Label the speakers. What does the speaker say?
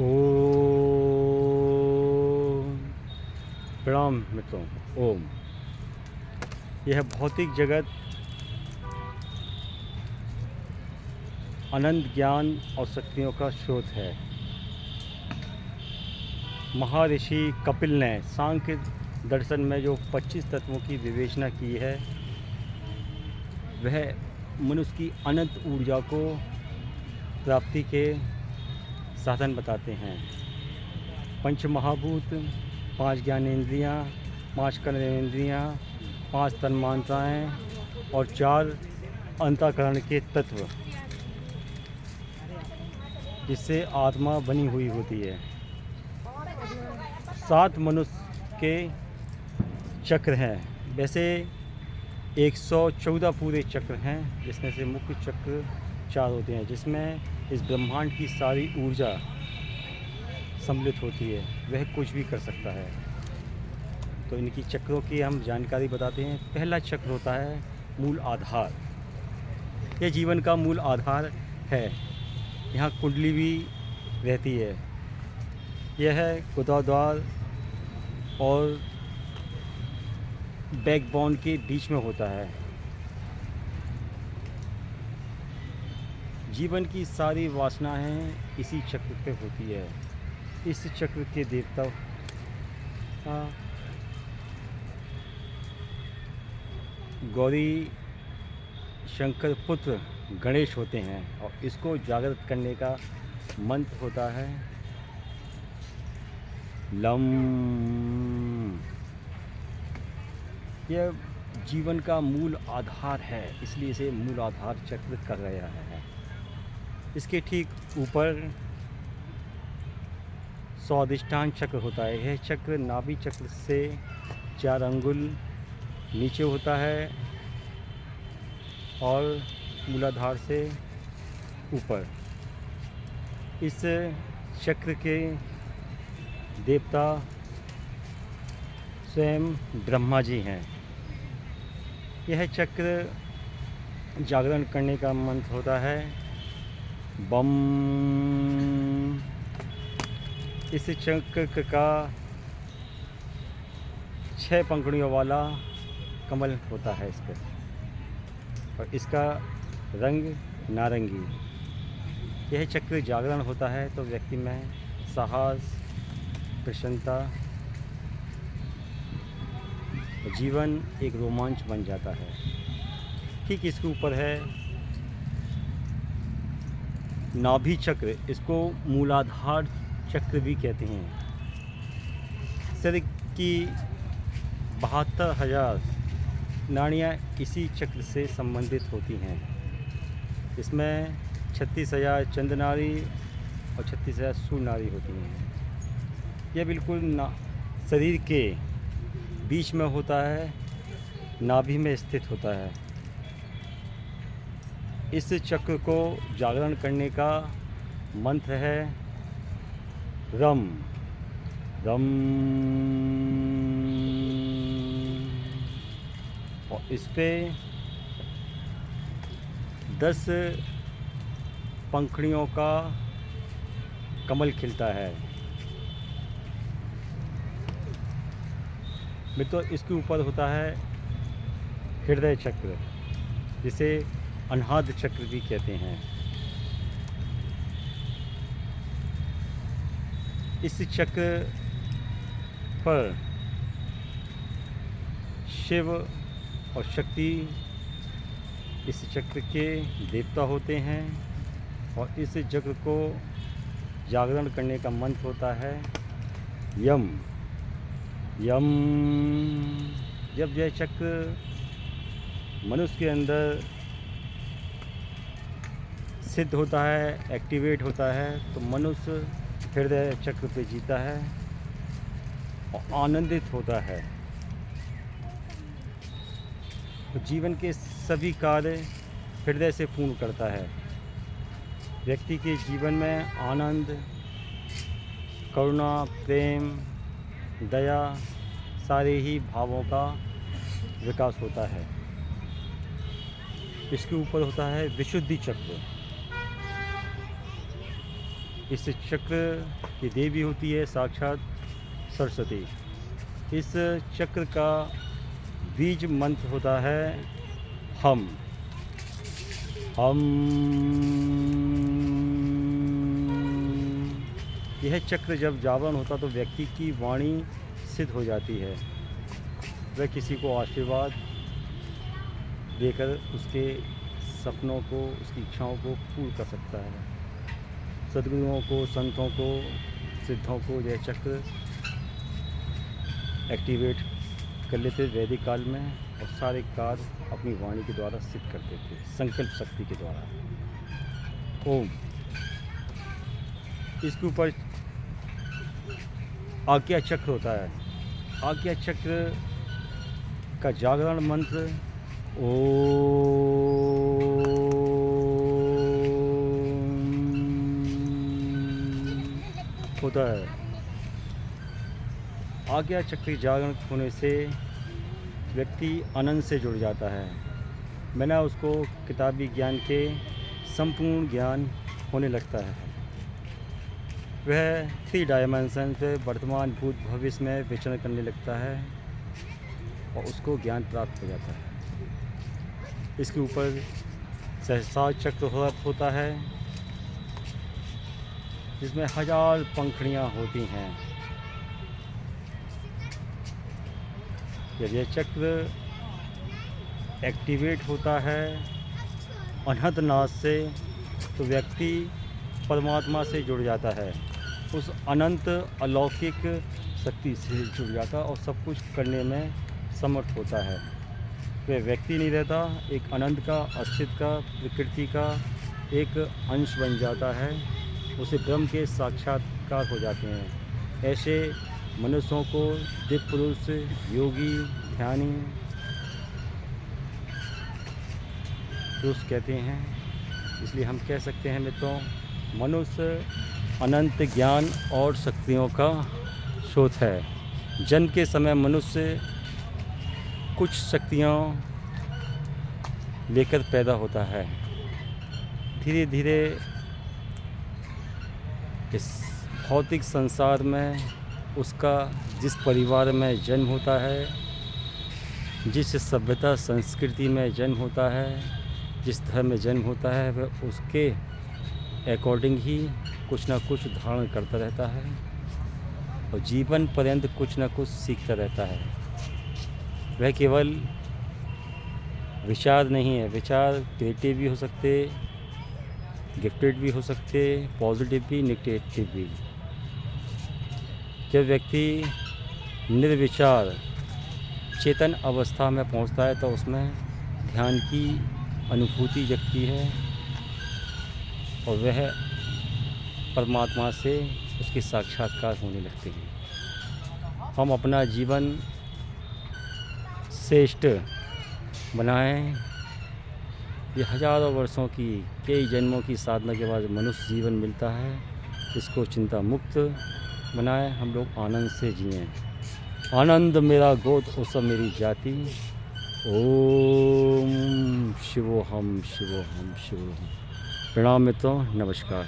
Speaker 1: ओम। प्रणाम मित्रों। ओम। यह भौतिक जगत अनंत ज्ञान और शक्तियों का स्रोत है। महर्षि कपिल ने सांख्य दर्शन में जो 25 तत्वों की विवेचना की है, वह मनुष्य की अनंत ऊर्जा को प्राप्ति के साधन बताते हैं। पंच महाभूत, 5 ज्ञानेंद्रियाँ, 5 कर्मेंद्रियाँ, 5 तन्मात्राएँ और 4 अंतःकरण के तत्व, जिससे आत्मा बनी हुई होती है। 7 मनुष्य के चक्र हैं। वैसे 114 पूरे चक्र हैं, जिसमें से मुख्य चक्र 4 होते हैं, जिसमें इस ब्रह्मांड की सारी ऊर्जा सम्मिलित होती है। वह कुछ भी कर सकता है। तो इनकी चक्रों की हम जानकारी बताते हैं। पहला चक्र होता है मूल आधार। यह जीवन का मूल आधार है। यहाँ कुंडली भी रहती है। यह गुदाद्वार और बैकबोन के बीच में होता है। जीवन की सारी वासनाएं इसी चक्र पे होती है। इस चक्र के देवता गौरी शंकर पुत्र गणेश होते हैं, और इसको जागृत करने का मंत्र होता है लम। यह जीवन का मूल आधार है, इसलिए इसे मूल आधार चक्र कहा गया है। इसके ठीक ऊपर स्वादिष्ठान चक्र होता है। यह चक्र नाभि चक्र से 4 अंगुल नीचे होता है और मूलाधार से ऊपर। इस चक्र के देवता स्वयं ब्रह्मा जी हैं। यह चक्र जागरण करने का मंत्र होता है बम। इस चक्र का 6 पंखुड़ियों वाला कमल होता है इस पर, और इसका रंग नारंगी। यह चक्र जागरण होता है तो व्यक्ति में साहस, प्रसन्नता, जीवन एक रोमांच बन जाता है। ठीक इसके ऊपर है नाभि चक्र। इसको मूलाधार चक्र भी कहते हैं। शरीर की 72,000 नाड़ियाँ इसी चक्र से संबंधित होती हैं। इसमें 36,000 चंद्र नाड़ी और 36,000 सूर्य नाड़ी होती हैं। यह बिल्कुल शरीर के बीच में होता है, नाभि में स्थित होता है। इस चक्र को जागरण करने का मंत्र है रम रम। और इस पे 10 पंखुड़ियों का कमल खिलता है। मित्रों, इसके ऊपर होता है हृदय चक्र, जिसे अनाहत चक्र भी कहते हैं। इस चक्र पर शिव और शक्ति इस चक्र के देवता होते हैं, और इस चक्र को जागरण करने का मंत्र होता है यम यम। जब यह चक्र मनुष्य के अंदर सिद्ध होता है, एक्टिवेट होता है, तो मनुष्य हृदय चक्र पे जीता है और आनंदित होता है। जीवन के सभी कार्य हृदय से पूर्ण करता है। व्यक्ति के जीवन में आनंद, करुणा, प्रेम, दया, सारे ही भावों का विकास होता है। इसके ऊपर होता है विशुद्धि चक्र। इस चक्र की देवी होती है साक्षात सरस्वती। इस चक्र का बीज मंत्र होता है हम। यह चक्र जब जागरण होता तो व्यक्ति की वाणी सिद्ध हो जाती है। वह किसी को आशीर्वाद देकर उसके सपनों को, उसकी इच्छाओं को पूर्ण कर सकता है। सद्गुरुओं को, संतों को, सिद्धों को यह चक्र एक्टिवेट कर लेते वैदिक काल में और सारे कार्य अपनी वाणी के द्वारा सिद्ध करते थे, संकल्प शक्ति के द्वारा। ओम। इसके ऊपर आज्ञा चक्र होता है। आज्ञा चक्र का जागरण मंत्र ओम होता है। आज्ञा चक्र जागरण होने से व्यक्ति अनंत से जुड़ जाता है। मैंने उसको किताबी ज्ञान के संपूर्ण ज्ञान होने लगता है। वह 3 डायमेंशन पे वर्तमान, भूत, भविष्य में विचरण करने लगता है और उसको ज्ञान प्राप्त हो जाता है। इसके ऊपर सहस्रार चक्र होता है जिसमें 1000 पंखुड़ियाँ होती हैं। जब यह चक्र एक्टिवेट होता है अनहद नाद से तो व्यक्ति परमात्मा से जुड़ जाता है, उस अनंत अलौकिक शक्ति से जुड़ जाता और सब कुछ करने में समर्थ होता है। वह व्यक्ति नहीं रहता, एक अनंत का, अस्तित्व का, प्रकृति का एक अंश बन जाता है। उसे ब्रह्म के साक्षात्कार हो जाते हैं। ऐसे मनुष्यों को दिव्य पुरुष, योगी, ध्यानी पुरुष कहते हैं। इसलिए हम कह सकते हैं मित्रों, मनुष्य अनंत ज्ञान और शक्तियों का स्रोत है। जन्म के समय मनुष्य कुछ शक्तियाँ लेकर पैदा होता है। धीरे धीरे इस भौतिक संसार में उसका जिस परिवार में जन्म होता है, जिस सभ्यता संस्कृति में जन्म होता है, जिस धर्म में जन्म होता है, वह उसके अकॉर्डिंग ही कुछ ना कुछ धारण करता रहता है और जीवन पर्यंत कुछ ना कुछ सीखता रहता है। वह केवल विचार नहीं है, विचार क्रिएटिव भी हो सकते, गिफ्टेड भी हो सकते, पॉजिटिव भी, नेगेटिव भी। जब व्यक्ति निर्विचार चेतन अवस्था में पहुंचता है तो उसमें ध्यान की अनुभूति जगती है और वह परमात्मा से उसके साक्षात्कार होने लगते हैं। हम अपना जीवन श्रेष्ठ बनाएं। ये हजारों वर्षों की, कई जन्मों की साधना के बाद मनुष्य जीवन मिलता है। इसको चिंता मुक्त बनाएं। हम लोग आनंद से जिएं। आनंद मेरा गोद ओ सब मेरी जाति। ओम शिवोहम शिवोहम शिवोहम। प्रणाम मित्रों, नमस्कार।